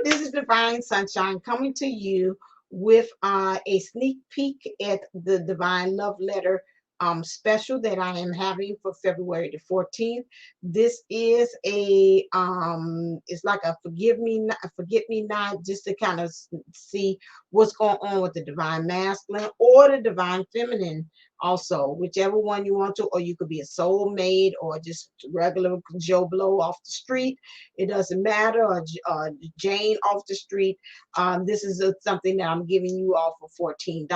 this is Divine Sunshine coming to you with a sneak peek at the Divine Love Letter special that I am having for February the 14th. This is a it's like a forget me not, just to kind of see what's going on with the Divine Masculine or the Divine Feminine, also whichever one you want to, or you could be a soulmate or just regular Joe Blow off the street. It doesn't matter, or Jane off the street. This is something that I'm giving you all for $14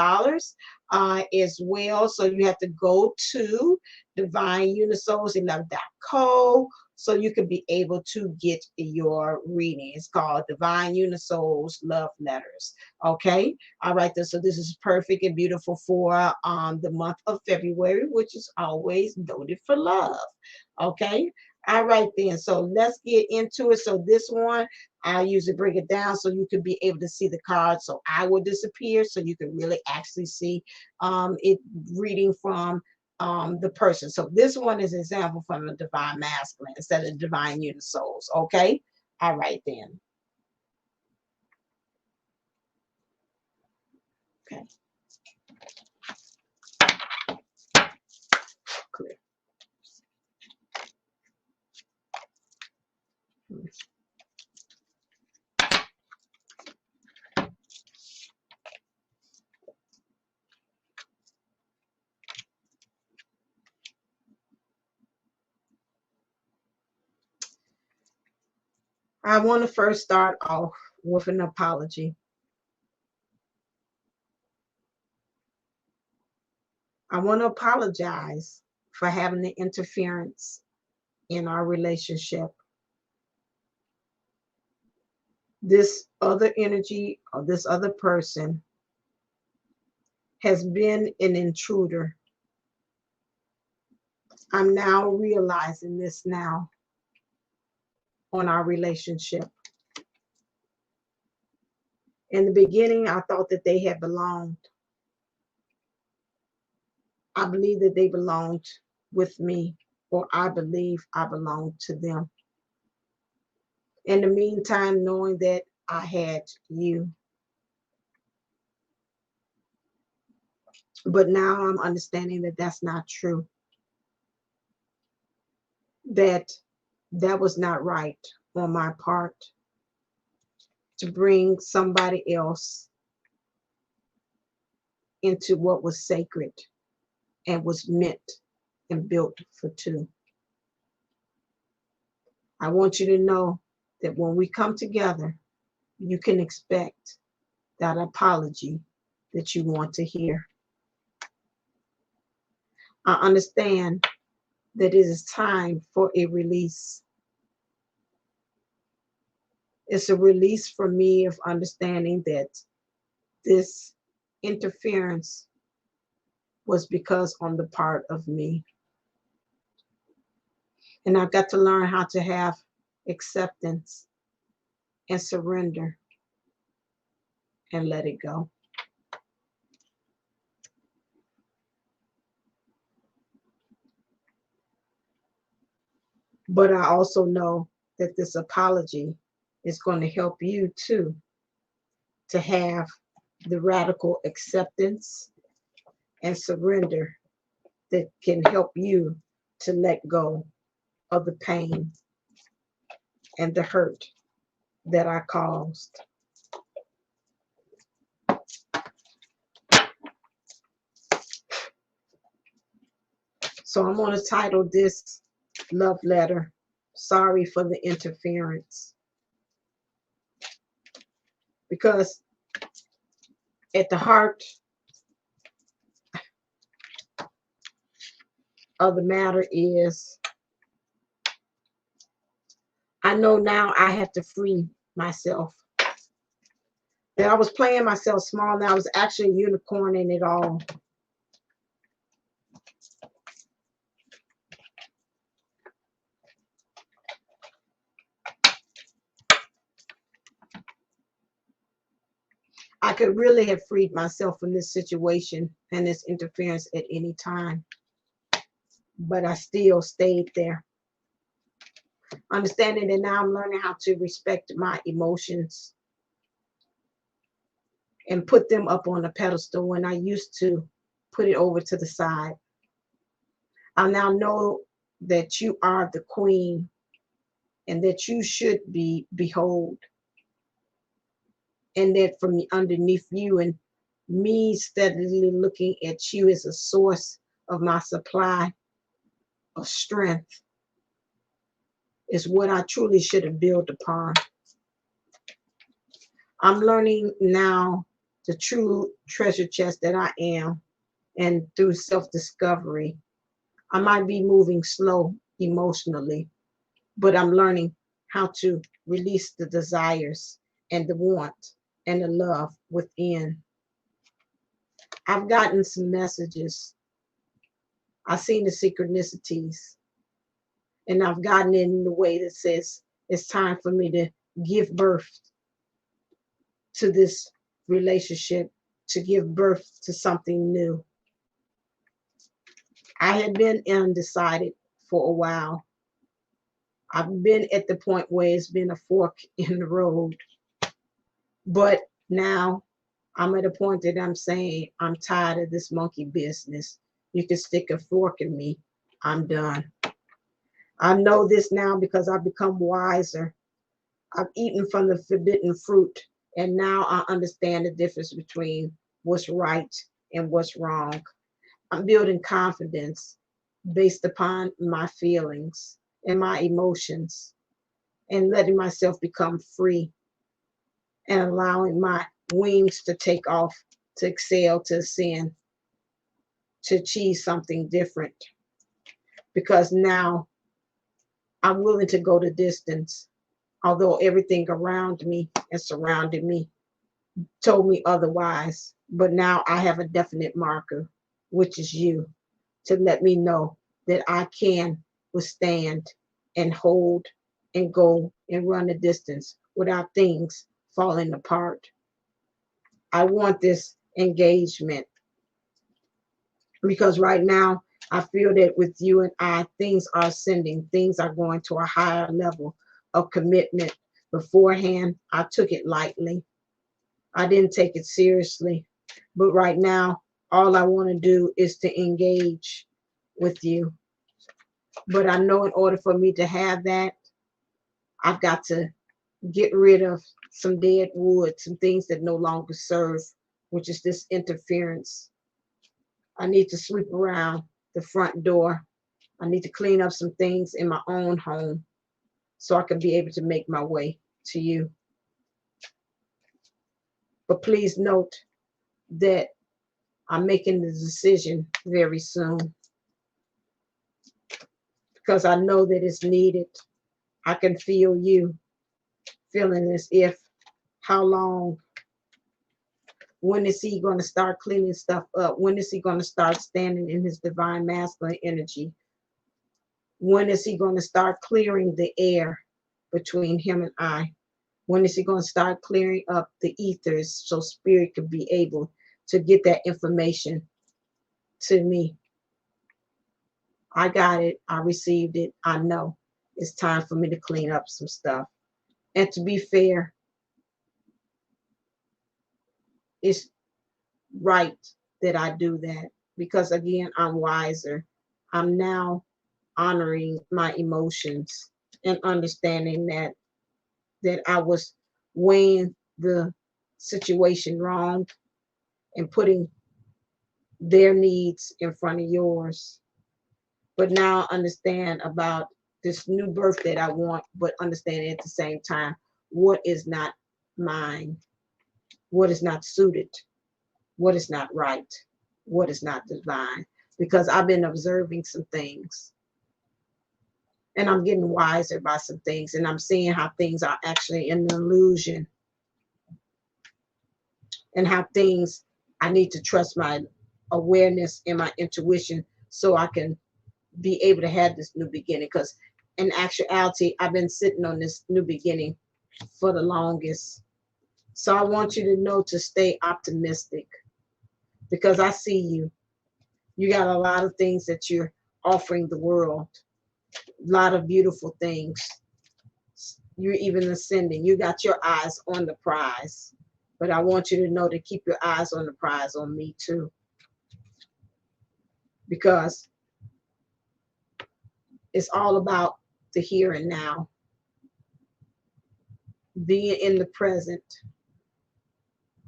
as well. So you have to go to divineunisoul's11.co so you can be able to get your reading. It's called Divine Unisoul's Love Letters. Okay. All right. So this is perfect and beautiful for the month of February, which is always noted for love. Okay. All right then. So let's get into it. So this one, I usually break it down so you can be able to see the cards. So I will disappear so you can really actually see it reading from the person. So this one is an example from the Divine Masculine instead of Divine Unisouls. Okay. All right then. Okay. Clear. I want to first start off with an apology. I want to apologize for having the interference in our relationship. This other energy or this other person has been an intruder. I'm now realizing this now on our relationship. In the beginning, I thought that they had belonged. I believe that they belonged with me, or I believe I belonged to them. In the meantime, knowing that I had you. But now I'm understanding that that's not true. That was not right on my part to bring somebody else into what was sacred and was meant and built for two. I want you to know that when we come together, you can expect that apology that you want to hear. I understand that it is time for a release. It's a release for me of understanding that this interference was because on the part of me. And I've got to learn how to have acceptance and surrender and let it go. But I also know that this apology is going to help you too to have the radical acceptance and surrender that can help you to let go of the pain and the hurt that I caused. So I'm going to title this love letter, Sorry for the Interference. Because at the heart of the matter is, I know now I have to free myself. That I was playing myself small, now I was actually unicorning it all. I could really have freed myself from this situation and this interference at any time. But I still stayed there. Understanding that now I'm learning how to respect my emotions and put them up on a pedestal when I used to put it over to the side. I now know that you are the queen and that you should be behold, and that from underneath you and me steadily looking at you as a source of my supply of strength is what I truly should have built upon. I'm learning now the true treasure chest that I am, and through self-discovery, I might be moving slow emotionally, but I'm learning how to release the desires and the want and the love within. I've gotten some messages. I've seen the synchronicities, and I've gotten it in the way that says it's time for me to give birth to this relationship, to give birth to something new. I had been undecided for a while. I've been at the point where it's been a fork in the road. But now I'm at a point that I'm saying, I'm tired of this monkey business. You can stick a fork in me. I'm done. I know this now because I've become wiser. I've eaten from the forbidden fruit, and now I understand the difference between what's right and what's wrong. I'm building confidence based upon my feelings and my emotions, and letting myself become free and allowing my wings to take off, to excel, to ascend, to achieve something different. Because now I'm willing to go the distance, although everything around me and surrounding me told me otherwise. But now I have a definite marker, which is you, to let me know that I can withstand and hold and go and run the distance without things falling apart. I want this engagement because right now I feel that with you and I, things are ascending, things are going to a higher level of commitment. Beforehand, I took it lightly. I didn't take it seriously. But right now, all I want to do is to engage with you. But I know in order for me to have that, I've got to get rid of some dead wood, some things that no longer serve, which is this interference. I need to sweep around the front door. I need to clean up some things in my own home so I can be able to make my way to you. But please note that I'm making the decision very soon because I know that it's needed. I can feel you feeling as if, how long? When is he going to start cleaning stuff up? When is he going to start standing in his divine masculine energy? When is he going to start clearing the air between him and I? When is he going to start clearing up the ethers so spirit could be able to get that information to me? I got it. I received it. I know it's time for me to clean up some stuff. And to be fair, it's right that I do that because, again, I'm wiser. I'm now honoring my emotions and understanding that I was weighing the situation wrong and putting their needs in front of yours. But now I understand about this new birth that I want, but understanding at the same time what is not mine, what is not suited, what is not right, what is not divine. Because I've been observing some things and I'm getting wiser by some things, and I'm seeing how things are actually an illusion, and how things I need to trust my awareness and my intuition so I can be able to have this new beginning. Because in actuality, I've been sitting on this new beginning for the longest. So I want you to know to stay optimistic because I see you. You got a lot of things that you're offering the world, a lot of beautiful things. You're even ascending. You got your eyes on the prize. But I want you to know to keep your eyes on the prize on me too. Because it's all about the here and now. Being in the present.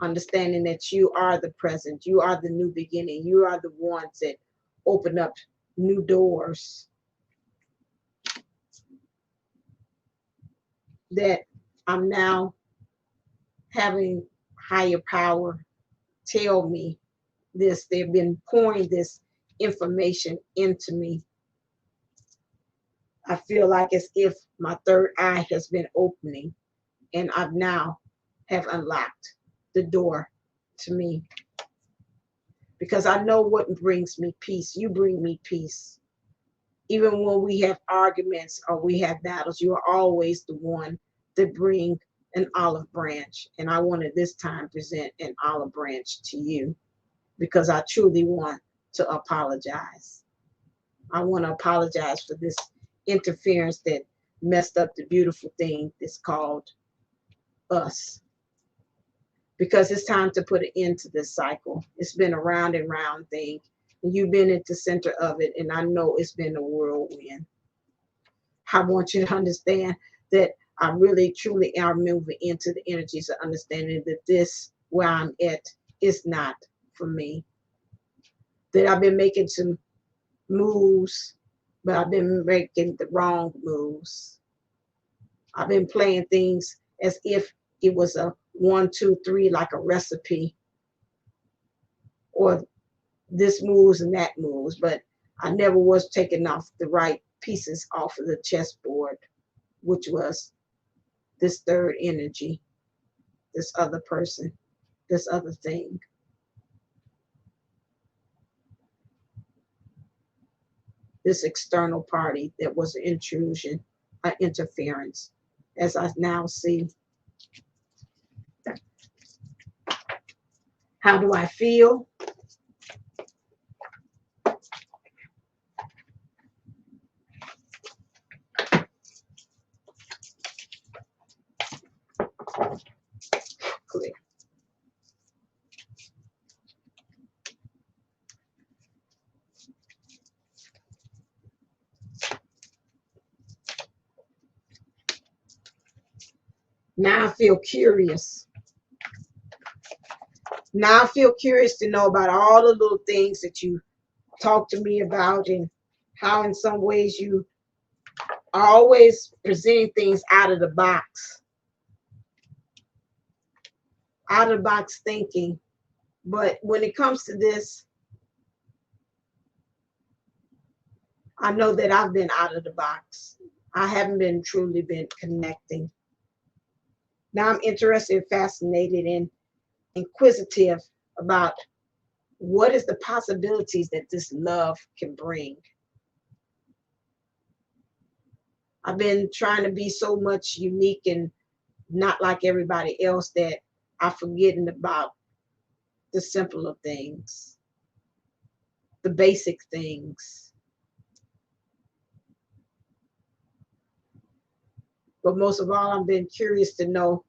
Understanding that you are the present. You are the new beginning. You are the ones that open up new doors. That I'm now having higher power tell me this. They've been pouring this information into me. I feel like as if my third eye has been opening and I've now have unlocked the door to me. Because I know what brings me peace. You bring me peace. Even when we have arguments or we have battles, you are always the one that bring an olive branch. And I want to this time present an olive branch to you because I truly want to apologize. I want to apologize for this interference that messed up the beautiful thing that's called us. Because it's time to put an end to this cycle. It's been a round and round thing. And you've been at the center of it, and I know it's been a whirlwind. I want you to understand that I really, truly am moving into the energies of understanding that this, where I'm at, is not for me. That I've been making some moves, but I've been making the wrong moves. I've been playing things as if it was a 1, 2, 3, like a recipe, or this moves and that moves, but I never was taking off the right pieces off of the chessboard, which was this third energy, this other person, this other thing. This external party that was an intrusion, an interference, as I now see. How do I feel? Clear. Now I feel curious. Now I feel curious to know about all the little things that you talk to me about, and how in some ways you are always presenting things out of the box. Out of the box thinking. But when it comes to this, I know that I've been out of the box. I haven't been truly been connecting. Now I'm interested, fascinated, and inquisitive about what is the possibilities that this love can bring. I've been trying to be so much unique and not like everybody else that I'm forgetting about the simpler things, the basic things. But most of all, I've been curious to know,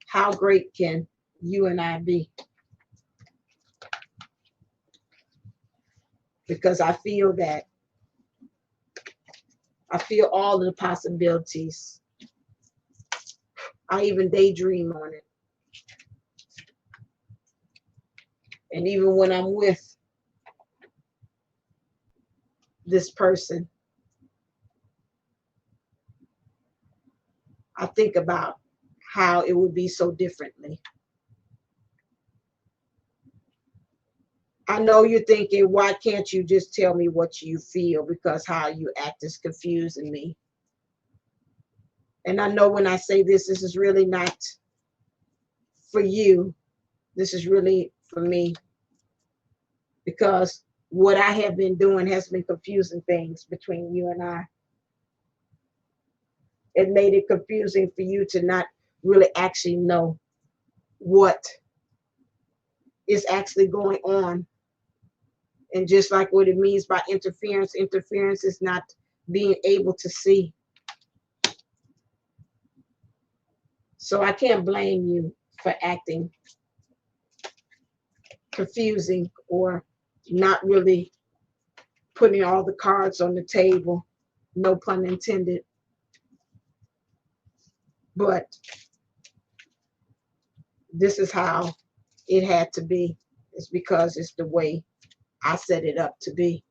how great can you and I be? Because I feel that. I feel all of the possibilities. I even daydream on it. And even when I'm with this person, I think about how it would be so differently. I know you're thinking, why can't you just tell me what you feel? Because how you act is confusing me. And I know when I say this, this is really not for you. This is really for me. Because what I have been doing has been confusing things between you and I. It made it confusing for you to not really actually know what is actually going on. And just like what it means by interference, interference is not being able to see. So I can't blame you for acting confusing or not really putting all the cards on the table, no pun intended. But this is how it had to be. It's because it's the way I set it up to be.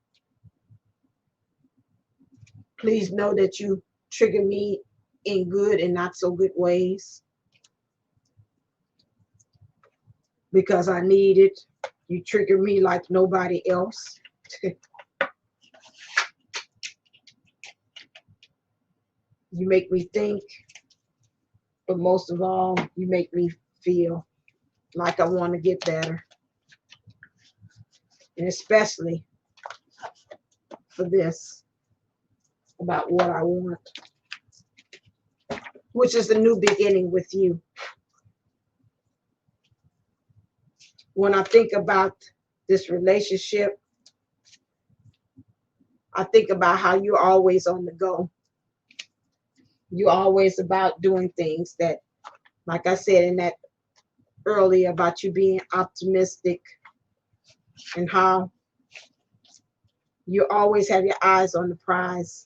Please know that you trigger me in good and not so good ways because I need it. You trigger me like nobody else. You make me think, but most of all, you make me feel like I want to get better. And especially for this, about what I want, which is a new beginning with you. When I think about this relationship, I think about how you're always on the go. You're always about doing things that, like I said in that earlier, about you being optimistic and how you always have your eyes on the prize.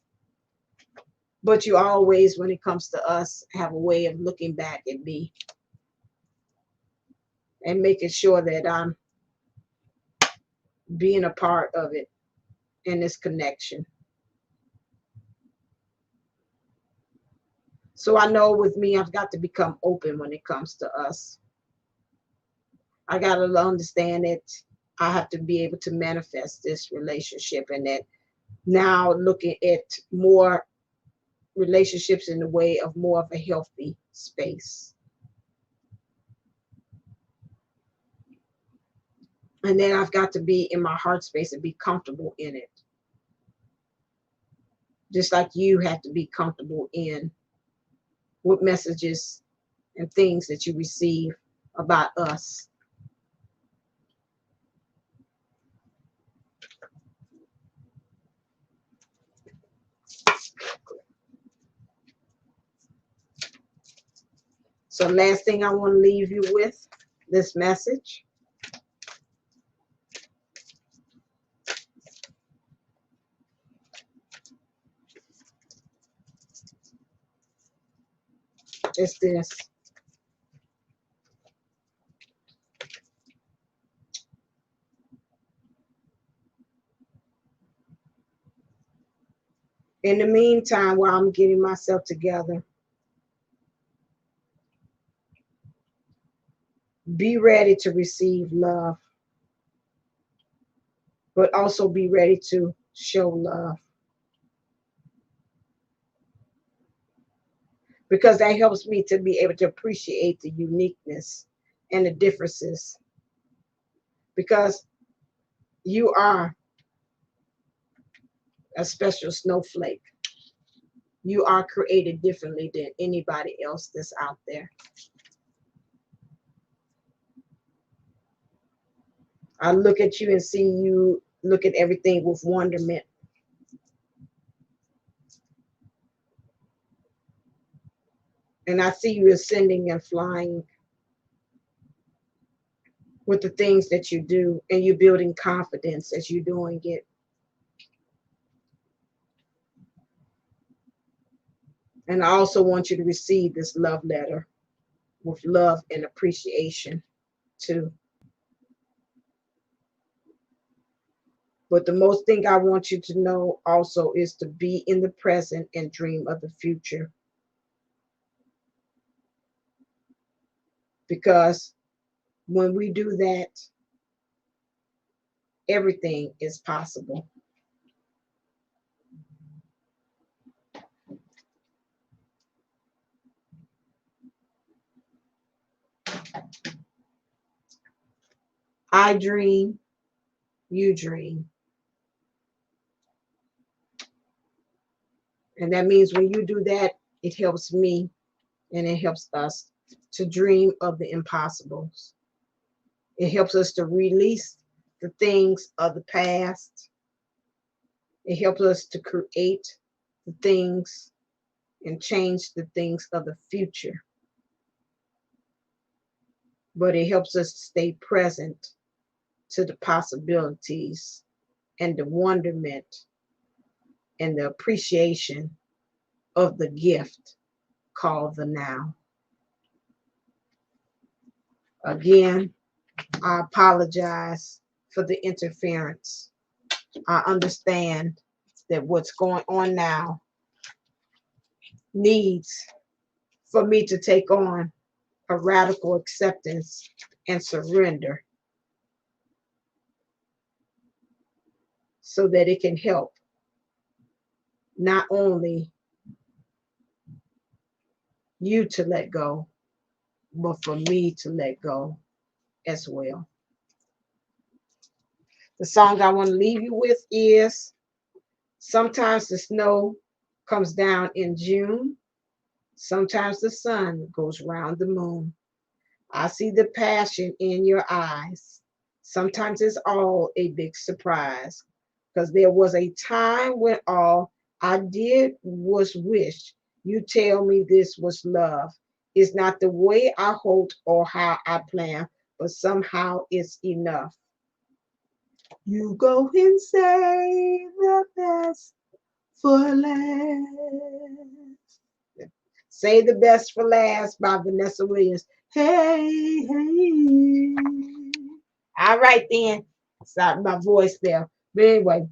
But you always, when it comes to us, have a way of looking back at me and making sure that I'm being a part of it in this connection. So I know with me, I've got to become open when it comes to us. I got to understand that I have to be able to manifest this relationship, and that now looking at more relationships in the way of more of a healthy space. And then I've got to be in my heart space and be comfortable in it. Just like you have to be comfortable in what messages and things that you receive about us. So last thing I want to leave you with, this message. It's this. In the meantime, while I'm getting myself together, be ready to receive love, but also be ready to show love. Because that helps me to be able to appreciate the uniqueness and the differences. Because you are a special snowflake. You are created differently than anybody else that's out there. I look at you and see you look at everything with wonderment. And I see you ascending and flying with the things that you do, and you're building confidence as you're doing it. And I also want you to receive this love letter with love and appreciation too. But the most thing I want you to know also is to be in the present and dream of the future. Because when we do that, everything is possible. I dream, you dream. And that means when you do that, it helps me and it helps us to dream of the impossibles. It helps us to release the things of the past. It helps us to create the things and change the things of the future. but it helps us stay present to the possibilities and the wonderment and the appreciation of the gift called the now. Again, I apologize for the interference. I understand that what's going on now needs for me to take on a radical acceptance and surrender so that it can help not only you to let go, but for me to let go as well. The song I want to leave you with is Sometimes the Snow Comes Down in June. Sometimes the sun goes round the moon. I see the passion in your eyes. Sometimes it's all a big surprise. Because there was a time when all I did was wish you tell me this was love. It's not the way I hoped or how I planned, but somehow it's enough. You go and say the best for last. Say the Best for Last by Vanessa Williams. Hey, hey. All right, then. Sorry, my voice there. But anyway,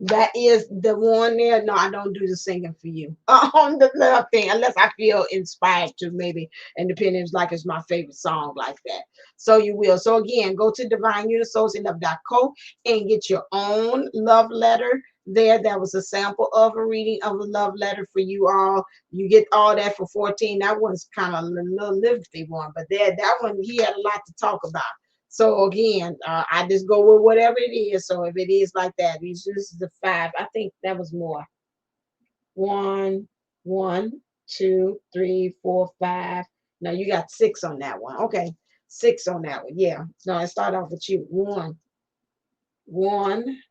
that is the one there. No, I don't do the singing for you on the love thing unless I feel inspired to, maybe, and depending like it's my favorite song like that. So you will. So again, go to divineunitsoulsinlove.co and get your own love letter there. That was a sample of a reading of a love letter for you all. You get all that for 14. That one's kind of a little lengthy one, but that one he had a lot to talk about. So again, I just go with whatever it is. So if it is like that, this is the 5. I think that was more. 1, 1, 2, 3, 4, 5. No, you got 6 on that one. Okay, 6 on that one. Yeah. No, it started off with you. 1, 1,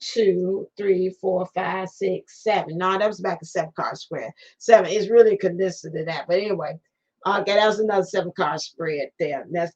2, 3, 4, 5, 6, 7. No, that was back a 7-card spread. 7 is really condensed to that. But anyway, okay, that was another 7-card spread there. That's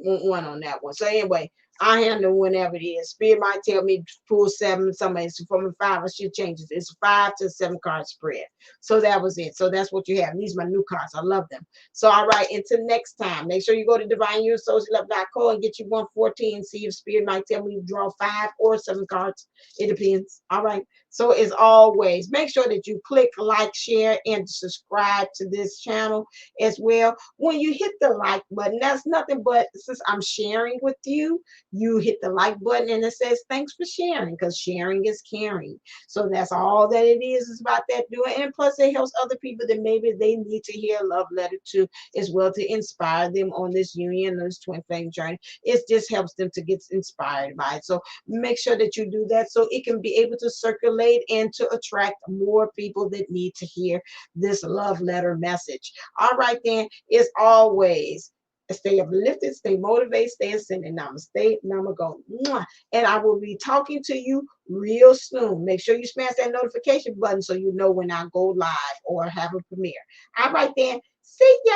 one on that one. So anyway, I handle whenever it is. Spirit might tell me pull 7, somebody's from a 5, I should change it. It's 5 to 7-card spread. So that was it. So that's what you have. These are my new cards. I love them. So all right, until next time, make sure you go to divineunitsoulsinlove.co and get you 114. See if Spirit might tell me to draw 5 or 7 cards. It depends. All right. So as always, make sure that you click like, share, and subscribe to this channel as well. When you hit the like button, that's nothing but since I'm sharing with you, you hit the like button and it says thanks for sharing, because sharing is caring. So that's all that it is about that doing. And plus it helps other people that maybe they need to hear a love letter to as well, to inspire them on this union, this twin flame journey. It just helps them to get inspired by it. So make sure that you do that so it can be able to circulate and to attract more people that need to hear this love letter message. All right, then, as always, stay uplifted, stay motivated, stay ascending. Namaste, namago. And I will be talking to you real soon. Make sure you smash that notification button so you know when I go live or have a premiere. All right, then. See ya.